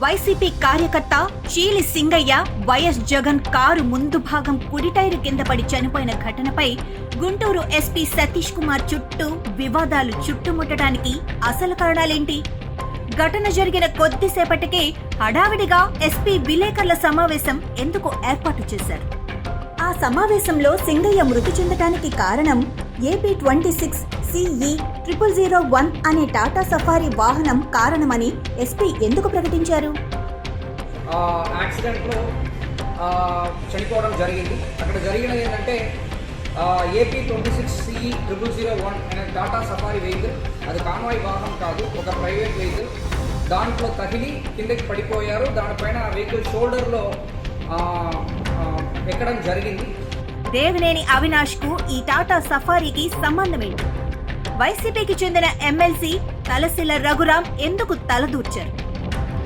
YCP కార్యకర్త చీలి Singayya YS Jagan car ముందు భాగం కుడి టైరు కింద పడి చనిపోయిన ఘటనపై గుంటూరు ఎస్పీ సతీష్ కుమార్ చుట్టూ వివాదాలు చుట్టుముట్టడానికి అసలు కారణాలేంటి? ఘటన జరిగిన కొద్దిసేపటికే హడావిడిగా ఎస్పీ విలేకరుల సమావేశం ఎందుకు ఏర్పాటు చేశారు? ఆ సమావేశంలో సింగయ్య మృతి చెందడానికి కారణం ఏపీ 26 CE 0001 అనే టాటా సఫారీ వాహనం కారణమని ఎస్పీ ఎందుకు ప్రకటించారు? యాక్సిడెంట్లో చనిపోవడం జరిగింది. అక్కడ జరిగినది ఏంటంటే ఏపీ 26 CE 0001 అనే టాటా సఫారీ వెహికల్, అది కాన్వాయ్ వాహనం కాదు, ఒక ప్రైవేట్ వెహికల్. దాంట్లో తగిలి కిందకి పడిపోయారు. దానిపైన వెహికల్ షోల్డర్లో ఎక్కడం జరిగింది. దేవినేని అవినాష్ కు ఈ టాటా సఫారీకి సంబంధం ఏంటి? వైసీపీకి చెందిన ఎమ్మెల్సీ తలసిల రఘురాం ఎందుకు తలదూర్చారు?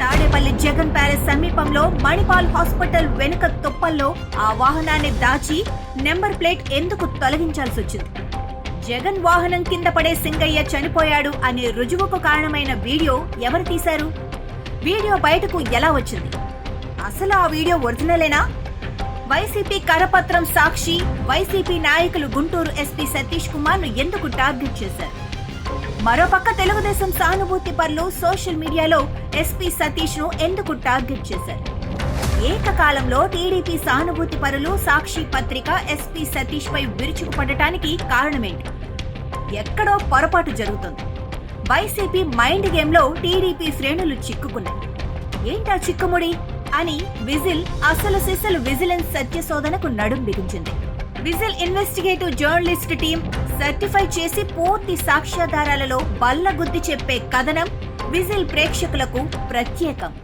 తాడేపల్లి జగన్ ప్యాలెస్ సమీపంలో మణిపాల్ హాస్పిటల్ వెనుక తుప్పల్లో ఆ వాహనాన్ని దాచి నెంబర్ ప్లేట్ ఎందుకు తొలగించాల్సి వచ్చింది? జగన్ వాహనం కింద పడే సింగయ్య చనిపోయాడు అనే రుజువుకు కారణమైన వీడియో ఎవరు తీశారు? వీడియో బయటకు ఎలా వచ్చింది? అసలు ఆ వీడియో ఒరిజినలేనా? వైసీపీ కరపత్రం సాక్షి వైసీపీ నాయకులు గుంటూరు ఎస్పీ సతీష్ కుమార్ ను ఎందుకు టార్గెట్ చేశారు? మరోపక్క తెలుగుదేశం సానుభూతి పరులు సోషల్ మీడియాలో ఎస్పీ సతీష్ ను ఎందుకు టార్గెట్ చేశారు? ఏకకాలంలో టీడీపీ సానుభూతి పరులు సాక్షి పత్రిక ఎస్పీ సతీష్ పై విరుచుకుపడటానికి కారణమేంటి? ఎక్కడో పొరపాటు జరుగుతుంది. వైసీపీ మైండ్ గేమ్ లో టీడీపీ శ్రేణులు చిక్కుకున్నాయి. ఏంటా చిక్కుముడి అని విజిల్ అసలు సిసలు విజిలెన్స్ సత్య శోధనకు నడుం బిగించింది. Vigil investigative journalist team certify చేసి పూర్తి సాక్ష్యాధారాలలో బల్లగుద్ది చెప్పే కథనం విజిల్ ప్రేక్షకులకు ప్రత్యేకం.